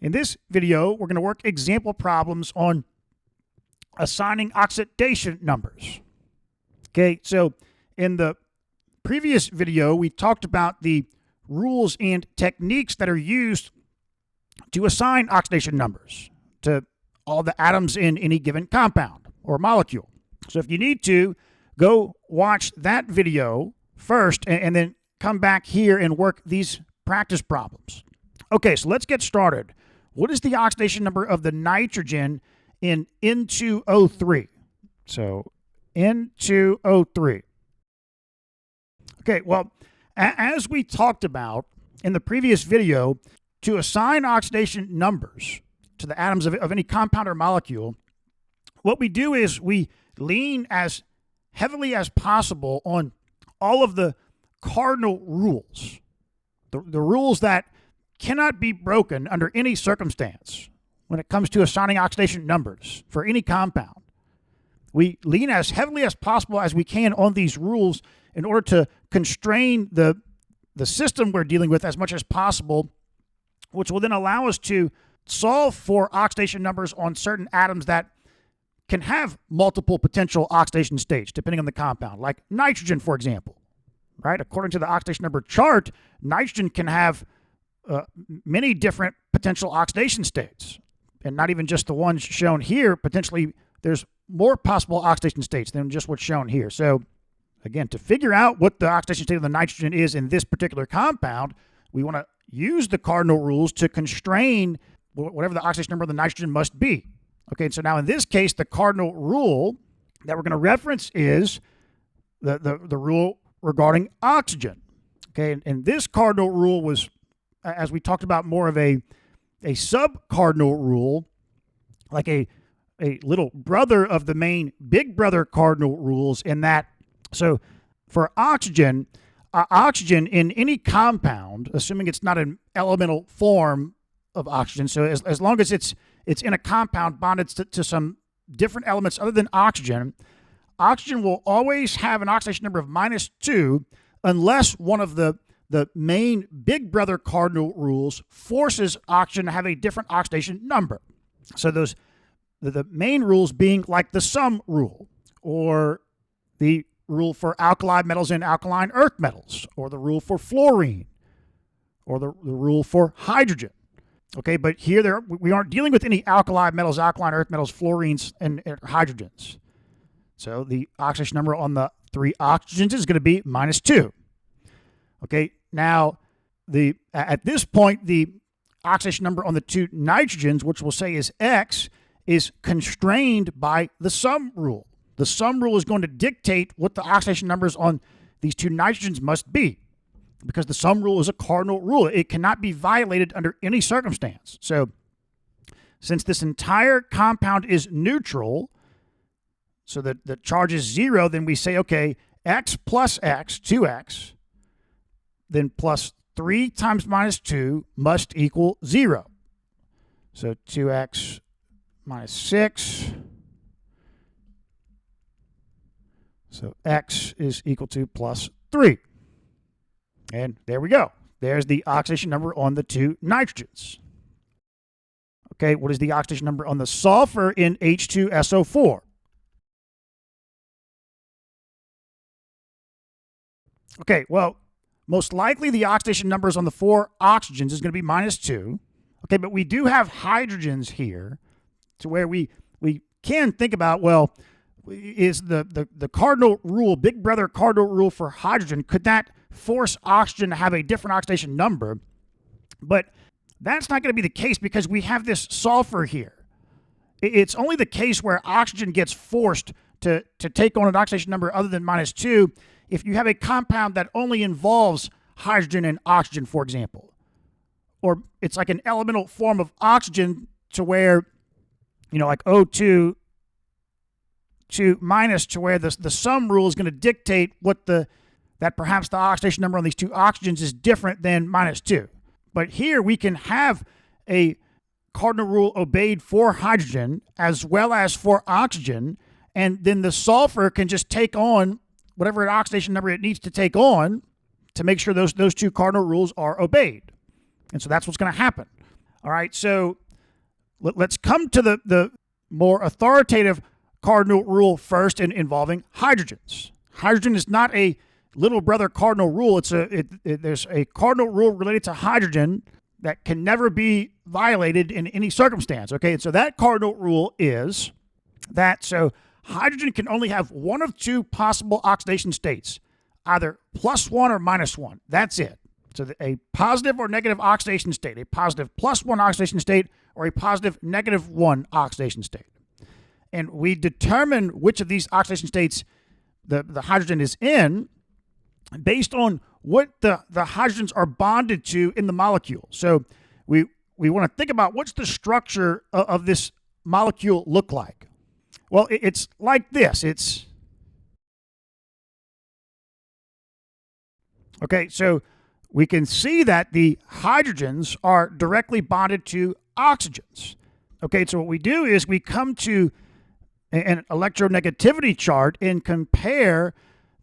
In this video, we're going to work example problems on assigning oxidation numbers. Okay, so in the previous video, we talked about the rules and techniques that are used to assign oxidation numbers to all the atoms in any given compound or molecule. So if you need to, go watch that video first and then come back here and work these practice problems. Okay, so let's get started. What is the oxidation number of the nitrogen in N2O3? So N2O3. Okay, well, as we talked about in the previous video, to assign oxidation numbers to the atoms of any compound or molecule, what we do is we lean as heavily as possible on all of the cardinal rules, the rules that cannot be broken under any circumstance when it comes to assigning oxidation numbers for any compound. We lean as heavily as possible as we can on these rules in order to constrain the system we're dealing with as much as possible, which will then allow us to solve for oxidation numbers on certain atoms that can have multiple potential oxidation states depending on the compound, like nitrogen, for example. Right? According to the oxidation number chart, nitrogen can have many different potential oxidation states, and not even just the ones shown here. Potentially, there's more possible oxidation states than just what's shown here. So, again, to figure out what the oxidation state of the nitrogen is in this particular compound, we want to use the cardinal rules to constrain whatever the oxidation number of the nitrogen must be. Okay, so now in this case, the cardinal rule that we're going to reference is the rule regarding oxygen. Okay, and this cardinal rule was, as we talked about, more of a sub-cardinal rule, like a little brother of the main big brother cardinal rules, in that, so for oxygen, oxygen in any compound, assuming it's not an elemental form of oxygen, so as long as it's in a compound bonded to some different elements other than oxygen, oxygen will always have an oxidation number of -2 unless one of the main big brother cardinal rules forces oxygen to have a different oxidation number. So those the main rules being like the sum rule, or the rule for alkali metals and alkaline earth metals, or the rule for fluorine, or the rule for hydrogen. Okay, but here we aren't dealing with any alkali metals, alkaline earth metals, fluorines, and hydrogens. So the oxidation number on the 3 oxygens is going to be -2. Okay, now at this point, the oxidation number on the 2 nitrogens, which we'll say is X, is constrained by the sum rule. The sum rule is going to dictate what the oxidation numbers on these 2 nitrogens must be, because the sum rule is a cardinal rule. It cannot be violated under any circumstance. So since this entire compound is neutral, so that the charge is 0, then we say, okay, X plus X, 2X, then plus 3 times -2 must equal 0. So 2X minus 6. So X is equal to plus 3. And there we go. There's the oxidation number on the 2 nitrogens. Okay, what is the oxidation number on the sulfur in H2SO4? Okay, well, most likely the oxidation numbers on the 4 oxygens is going to be -2. Okay, but we do have hydrogens here, to where we can think about, well, is the cardinal rule, big brother cardinal rule for hydrogen, could that force oxygen to have a different oxidation number? But that's not going to be the case, because we have this sulfur here. It's only the case where oxygen gets forced to take on an oxidation number other than -2 if you have a compound that only involves hydrogen and oxygen, for example. Or it's like an elemental form of oxygen, to where, like O2 minus, to where the sum rule is going to dictate that perhaps the oxidation number on these 2 oxygens is different than -2. But here we can have a cardinal rule obeyed for hydrogen as well as for oxygen, and then the sulfur can just take on whatever oxidation number it needs to take on to make sure those 2 cardinal rules are obeyed. And so that's what's going to happen. All right, so let's come to the more authoritative cardinal rule first involving hydrogens. Hydrogen is not a little brother cardinal rule. There's a cardinal rule related to hydrogen that can never be violated in any circumstance. Okay, and so that cardinal rule is that hydrogen can only have one of two possible oxidation states, either +1 or -1. That's it. So a positive or negative oxidation state, a positive +1 oxidation state, or a positive -1 oxidation state. And we determine which of these oxidation states the hydrogen is in based on what the hydrogens are bonded to in the molecule. So we want to think about what's the structure of this molecule look like. Well, it's like this. Okay, so we can see that the hydrogens are directly bonded to oxygens. Okay, so what we do is we come to an electronegativity chart and compare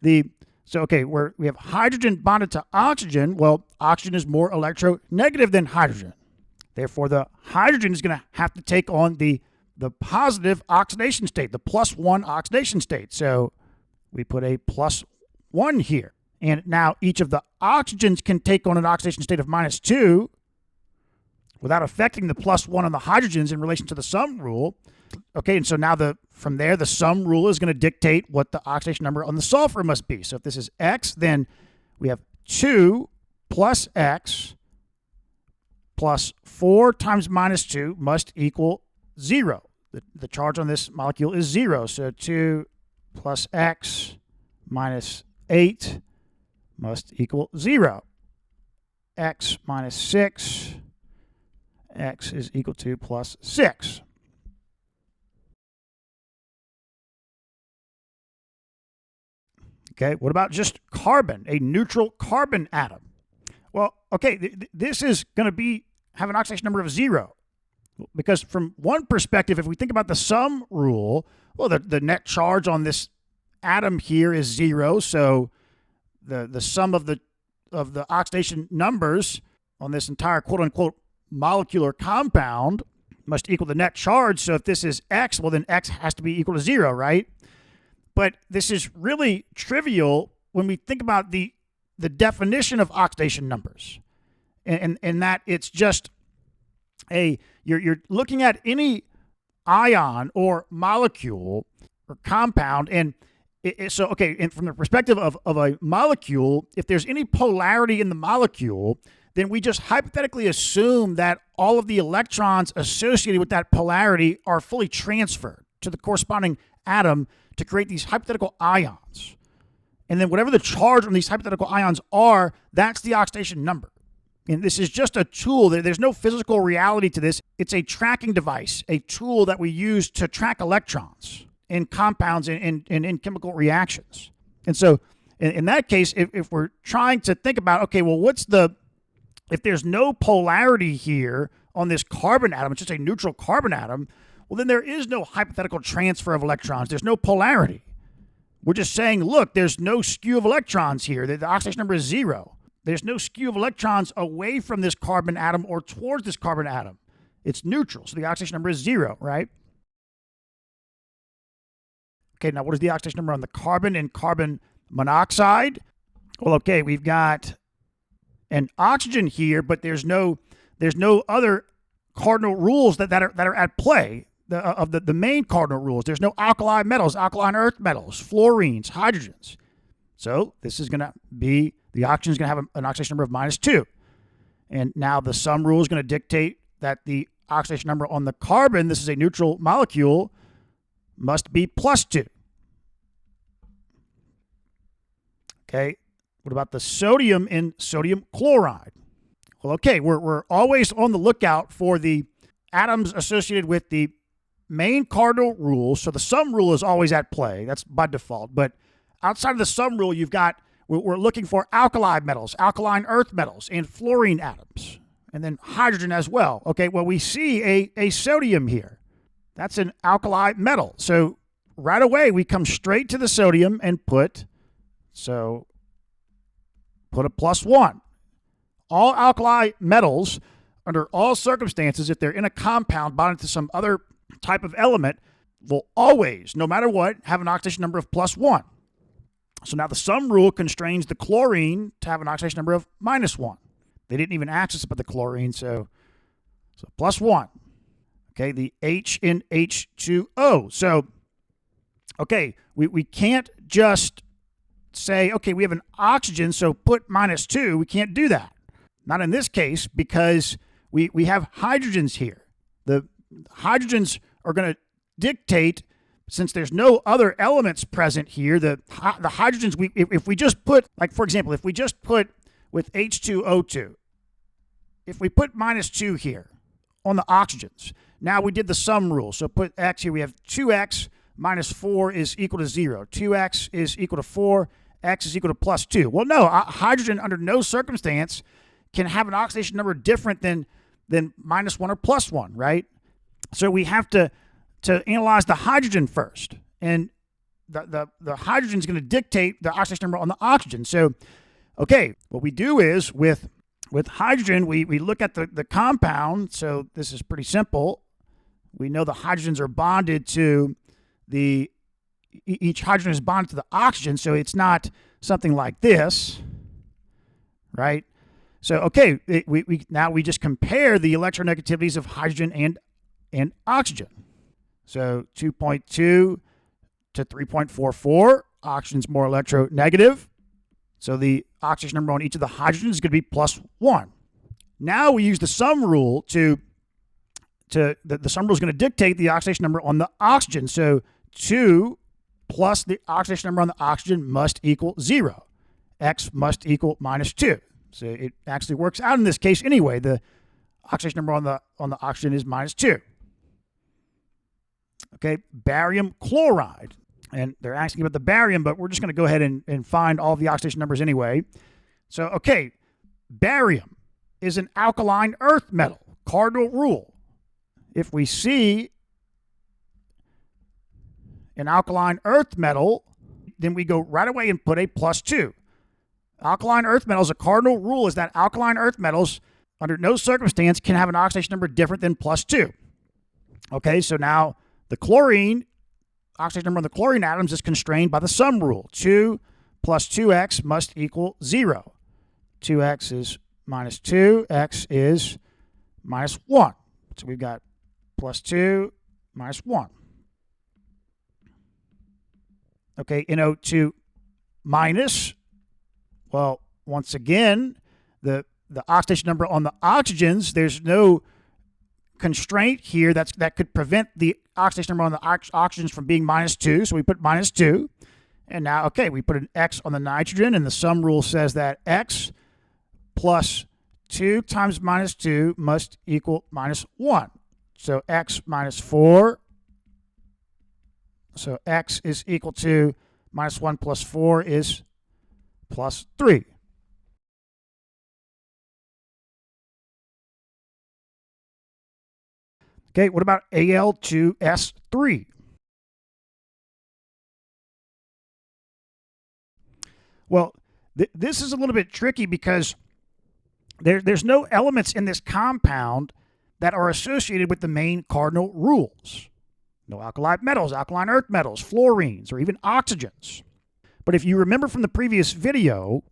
where we have hydrogen bonded to oxygen. Well, oxygen is more electronegative than hydrogen. Therefore, the hydrogen is going to have to take on the positive oxidation state, the +1 oxidation state. So we put a +1 here. And now each of the oxygens can take on an oxidation state of -2 without affecting the +1 on the hydrogens in relation to the sum rule. Okay, and so now from there, the sum rule is going to dictate what the oxidation number on the sulfur must be. So if this is X, then we have 2 plus X plus 4 times -2 must equal 0. The charge on this molecule is 0. So 2 plus X minus 8 must equal 0. X minus 6, X is equal to plus 6. Okay, what about just carbon, a neutral carbon atom? Well, okay, this is going to have an oxidation number of 0. Because from one perspective, if we think about the sum rule, well, the net charge on this atom here is 0, so the sum of the oxidation numbers on this entire quote-unquote molecular compound must equal the net charge. So if this is X, well, then X has to be equal to 0, right? But this is really trivial when we think about the definition of oxidation numbers, and that it's just you're looking at any ion or molecule or compound, and and from the perspective of a molecule, if there's any polarity in the molecule, then we just hypothetically assume that all of the electrons associated with that polarity are fully transferred to the corresponding atom to create these hypothetical ions. And then whatever the charge on these hypothetical ions are, that's the oxidation number. And this is just a tool. There's no physical reality to this. It's a tracking device, a tool that we use to track electrons in compounds and in chemical reactions. And so in that case, if we're trying to think about, okay, well, if there's no polarity here on this carbon atom, it's just a neutral carbon atom, well, then there is no hypothetical transfer of electrons. There's no polarity. We're just saying, look, there's no skew of electrons here. The oxidation number is 0. There's no skew of electrons away from this carbon atom or towards this carbon atom. It's neutral, so the oxidation number is 0, right? Okay, now what is the oxidation number on the carbon and carbon monoxide? Well, okay, we've got an oxygen here, but there's no other cardinal rules that are at play. The main cardinal rules. There's no alkali metals, alkaline earth metals, fluorines, hydrogens. So this is going to be, the oxygen is going to have an oxidation number of -2. And now the sum rule is going to dictate that the oxidation number on the carbon, this is a neutral molecule, must be +2. Okay, what about the sodium in sodium chloride? Well, okay, we're always on the lookout for the atoms associated with the main cardinal rule. So the sum rule is always at play. That's by default. But outside of the sum rule, we're looking for alkali metals, alkaline earth metals, and fluorine atoms, and then hydrogen as well. Okay, well, we see a sodium here. That's an alkali metal. So right away, we come straight to the sodium and put a +1. All alkali metals under all circumstances, if they're in a compound bonded to some other type of element, will always, no matter what, have an oxidation number of +1. So now the sum rule constrains the chlorine to have an oxidation number of -1. They didn't even ask us about the chlorine, so +1. Okay, the H in H2O. So, okay, we can't just say, okay, we have an oxygen, so put -2. We can't do that. Not in this case, because we have hydrogens here. The hydrogens are going to dictate, since there's no other elements present here, the hydrogens, if we just put, like, for example, if we just put with H2O2, if we put -2 here on the oxygens, now we did the sum rule. So put X here, we have 2X minus 4 is equal to 0. 2X is equal to 4. X is equal to +2. Well, no, hydrogen under no circumstance can have an oxidation number different than -1 or +1, right? So we have to analyze the hydrogen first. And the hydrogen is going to dictate the oxidation number on the oxygen. So, okay, what we do is with hydrogen, we look at the compound. So this is pretty simple. We know the hydrogens are bonded to each hydrogen is bonded to the oxygen, so it's not something like this, right? So, okay, now we just compare the electronegativities of hydrogen and oxygen. So 2.2 to 3.44, oxygen's more electronegative. So the oxidation number on each of the hydrogens is going to be +1. Now we use the sum rule the sum rule is going to dictate the oxidation number on the oxygen. So 2 plus the oxidation number on the oxygen must equal 0. X must equal -2. So it actually works out in this case anyway. The oxidation number on the oxygen is -2. Okay, barium chloride. And they're asking about the barium, but we're just going to go ahead and find all of the oxidation numbers anyway. So, okay, barium is an alkaline earth metal. Cardinal rule. If we see an alkaline earth metal, then we go right away and put a +2. Alkaline earth metals, a cardinal rule is that alkaline earth metals, under no circumstance, can have an oxidation number different than +2. Okay, so now the chlorine, oxidation number on the chlorine atoms is constrained by the sum rule. 2 plus 2x must equal 0. 2x is -2, x is -1. So we've got +2, -1. Okay, NO2 minus, well, once again, the oxidation number on the oxygens, there's no constraint here that could prevent the oxidation number on the oxygens from being -2, so we put -2. And now, okay, we put an X on the nitrogen, and the sum rule says that X plus 2 times -2 must equal -1. So X minus 4. So X is equal to -1 plus 4 is +3. Okay, what about Al2S3? Well, this is a little bit tricky because there's no elements in this compound that are associated with the main cardinal rules. No alkali metals, alkaline earth metals, fluorines, or even oxygens. But if you remember from the previous video,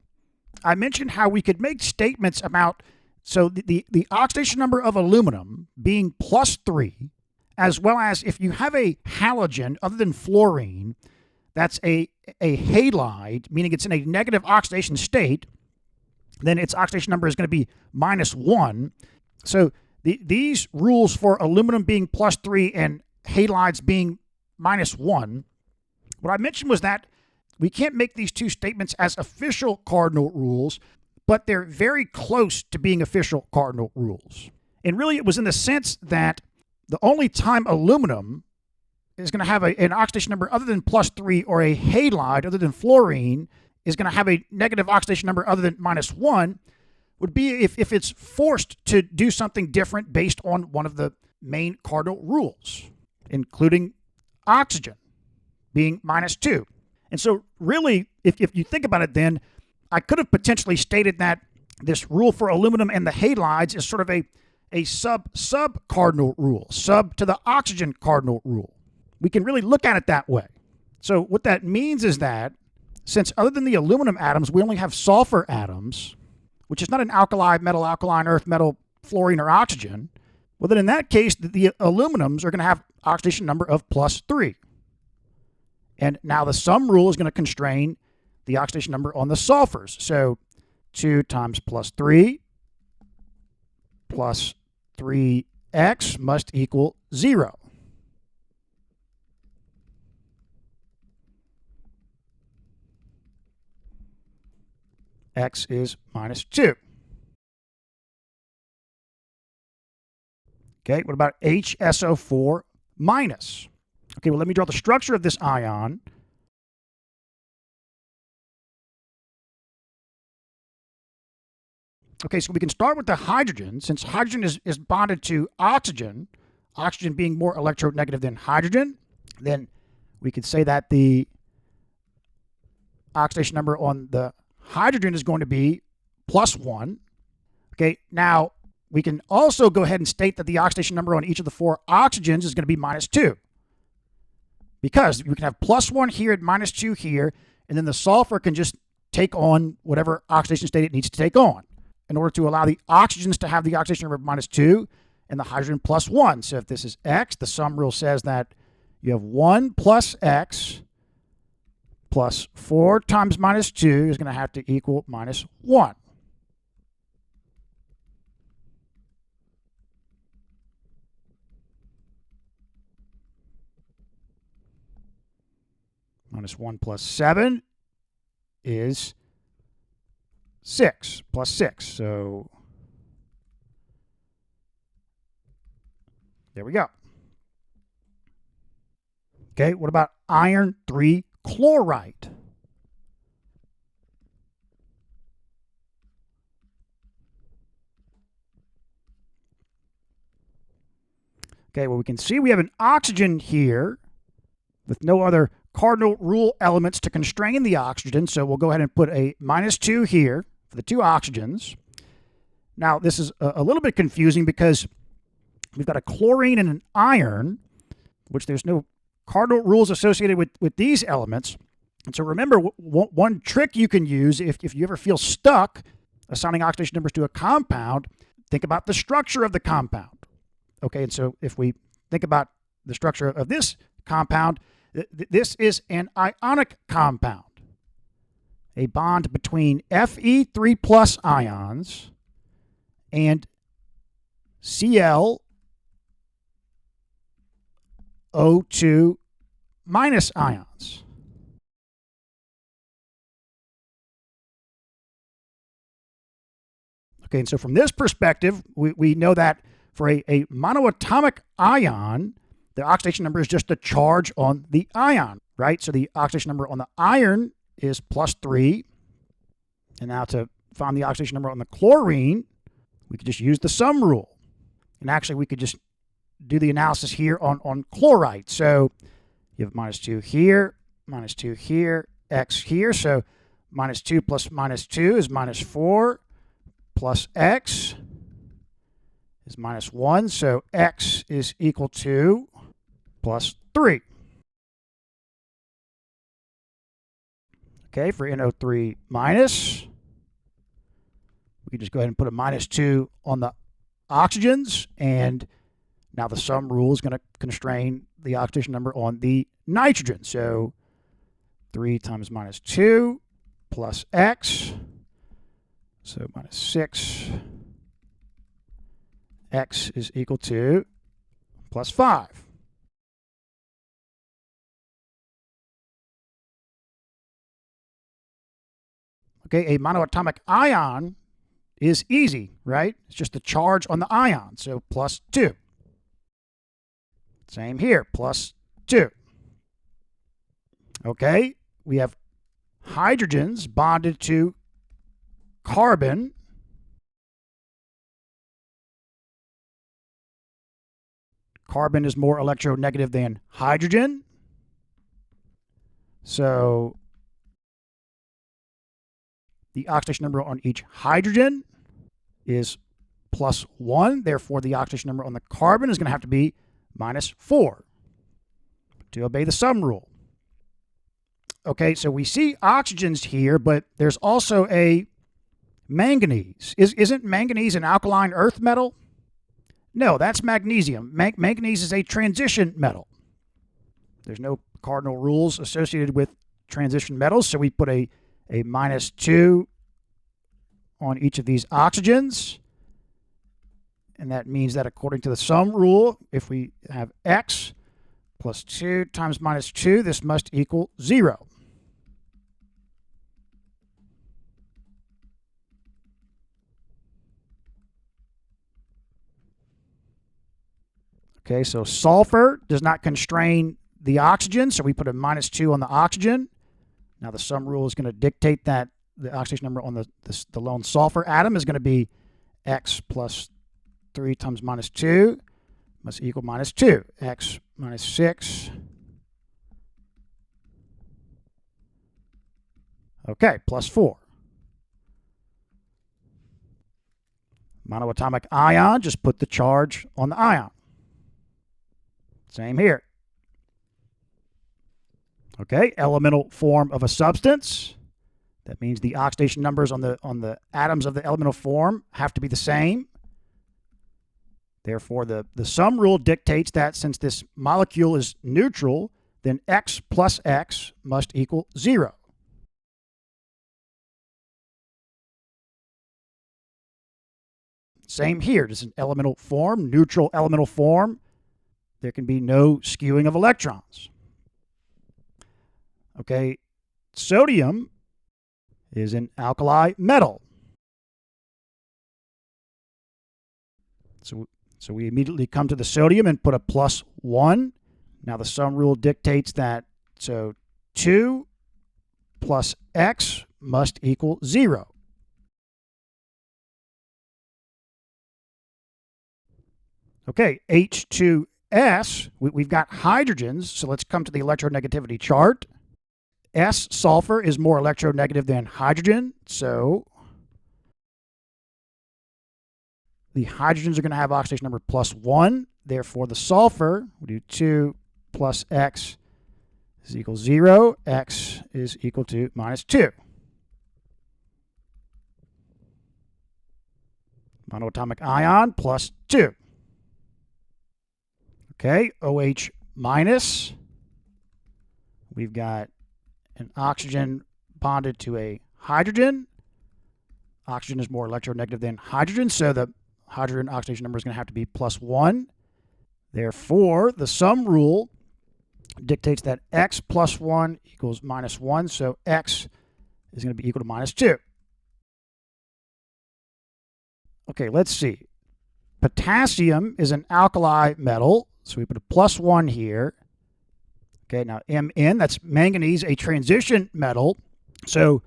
I mentioned how we could make statements about, so the oxidation number of aluminum being +3, as well as if you have a halogen other than fluorine, that's a halide, meaning it's in a negative oxidation state, then its oxidation number is going to be -1. So these rules for aluminum being +3 and halides being -1, what I mentioned was that we can't make these two statements as official cardinal rules, but they're very close to being official cardinal rules. And really it was in the sense that the only time aluminum is going to have an oxidation number other than +3, or a halide other than fluorine is going to have a negative oxidation number other than -1, would be if it's forced to do something different based on one of the main cardinal rules, including oxygen being -2. And so really, if you think about it, then I could have potentially stated that this rule for aluminum and the halides is sort of a a sub-cardinal rule, sub to the oxygen cardinal rule. We can really look at it that way. So what that means is that since other than the aluminum atoms, we only have sulfur atoms, which is not an alkali, metal, alkaline, earth, metal, fluorine, or oxygen, well, then in that case, the aluminums are going to have oxidation number of +3. And now the sum rule is going to constrain the oxidation number on the sulfurs. So 2 times +3 plus 3x must equal 0. X is -2. Okay, what about HSO4 minus? Okay, well, let me draw the structure of this ion. Okay, so we can start with the hydrogen. Since hydrogen is bonded to oxygen, oxygen being more electronegative than hydrogen, then we could say that the oxidation number on the hydrogen is going to be +1. Okay, now we can also go ahead and state that the oxidation number on each of the 4 oxygens is going to be -2. Because we can have +1 here and -2 here, and then the sulfur can just take on whatever oxidation state it needs to take on in order to allow the oxygens to have the oxidation number of -2 and the hydrogen +1. So if this is X, the sum rule says that you have 1 plus X plus 4 times -2 is going to have to equal -1. -1 plus 7 is 6 plus 6. So there we go. Okay, what about iron 3 chloride? Okay, well, we can see we have an oxygen here with no other cardinal rule elements to constrain the oxygen. So we'll go ahead and put a -2 here for the 2 oxygens. Now, this is a little bit confusing because we've got a chlorine and an iron, which there's no cardinal rules associated with these elements. And so remember, one trick you can use if you ever feel stuck assigning oxidation numbers to a compound, think about the structure of the compound. Okay, and so if we think about the structure of this compound, this is an ionic compound, a bond between Fe3 plus ions and Cl O2 minus ions. Okay, and so from this perspective, we know that for a monoatomic ion, the oxidation number is just the charge on the ion, right? So the oxidation number on the iron is +3. And now to find the oxidation number on the chlorine, we could just use the sum rule. And actually, we could just do the analysis here on chloride. So you have -2 here, -2 here, X here. So -2 plus -2 is -4, plus X is -1. So X is equal to +3. Okay, for NO3 minus, we can just go ahead and put a -2 on the oxygens, and now the sum rule is going to constrain the oxidation number on the nitrogen. So 3 times -2 plus X, so -6. X is equal to +5. Okay, a monoatomic ion is easy, right? It's just the charge on the ion, so +2. Same here, +2. Okay, we have hydrogens bonded to carbon. Carbon is more electronegative than hydrogen. So the oxidation number on each hydrogen is plus 1. Therefore, the oxidation number on the carbon is going to have to be minus 4 to obey the sum rule. Okay, so we see oxygens here, but there's also a manganese. Isn't manganese an alkaline earth metal? No, that's magnesium. Manganese is a transition metal. There's no cardinal rules associated with transition metals, so we put a minus 2 on each of these oxygens. And that means that according to the sum rule, if we have X plus 2 times minus 2, this must equal 0. Okay, so sulfur does not constrain the oxygen, so we put a minus 2 on the oxygen. Now the sum rule is going to dictate that the oxidation number on the lone sulfur atom is going to be X plus 3 times minus 2 must equal minus 2. X minus 6. Okay, plus 4. Monoatomic ion, just put the charge on the ion. Same here. Okay, elemental form of a substance. That means the oxidation numbers on the atoms of the elemental form have to be the same. Therefore, the sum rule dictates that since this molecule is neutral, then X plus X must equal 0. Same here. This is an elemental form, neutral elemental form. There can be no skewing of electrons. Okay, sodium is an alkali metal. So we immediately come to the sodium and put a plus 1. Now the sum rule dictates that, so 2 plus X must equal 0. Okay, H2S, we've got hydrogens, so let's come to the electronegativity chart. S, sulfur, is more electronegative than hydrogen, so the hydrogens are going to have oxidation number plus 1. Therefore, the sulfur, we do 2 plus X is equal 0. X is equal to minus 2. Monoatomic ion plus 2. Okay, OH minus. We've got an oxygen bonded to a hydrogen. Oxygen is more electronegative than hydrogen, so the hydrogen oxidation number is going to have to be plus 1. Therefore, the sum rule dictates that X plus 1 equals minus 1, so X is going to be equal to minus 2. Okay, let's see. Potassium is an alkali metal, so we put a plus 1 here. Okay, now Mn, that's manganese, a transition metal. So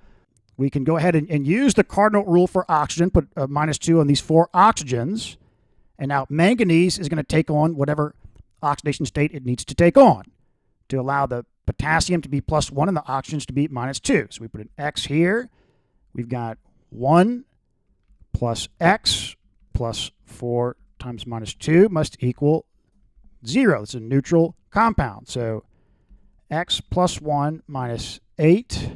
we can go ahead and use the cardinal rule for oxygen, put a minus 2 on these 4 oxygens. And now manganese is going to take on whatever oxidation state it needs to take on to allow the potassium to be plus 1 and the oxygens to be minus 2. So we put an X here. We've got 1 plus X plus 4 times minus 2 must equal 0. It's a neutral compound. So X plus 1 minus 8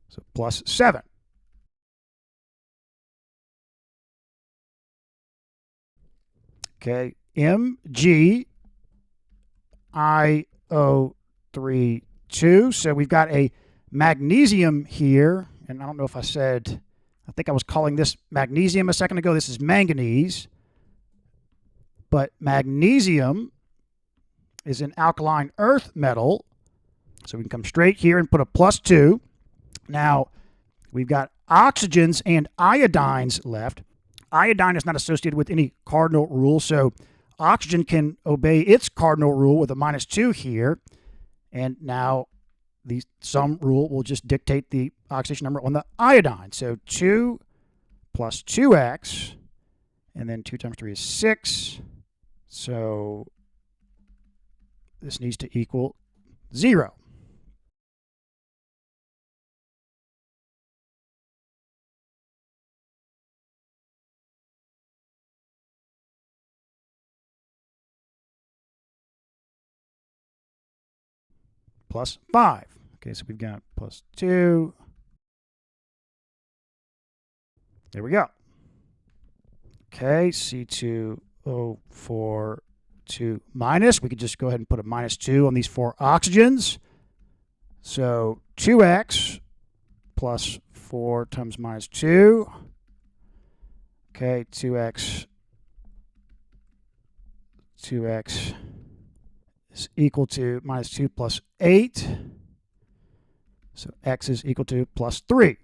so plus 7. Okay, MgIO32. So we've got a magnesium here, and I don't know if I said, I think I was calling this magnesium a second ago. This is manganese. But magnesium is an alkaline earth metal. So we can come straight here and put a plus 2. Now, we've got oxygens and iodines left. Iodine is not associated with any cardinal rule, so oxygen can obey its cardinal rule with a minus 2 here. And now the sum rule will just dictate the oxidation number on the iodine. So 2 plus 2x, and then 2 times 3 is 6. So this needs to equal 0. plus 5. Okay, so we've got plus 2. There we go. Okay, C2O42 minus. We could just go ahead and put a minus 2 on these 4 oxygens. So 2x plus 4 times minus 2. Okay, 2x is equal to minus 2 plus 8. So x is equal to plus 3.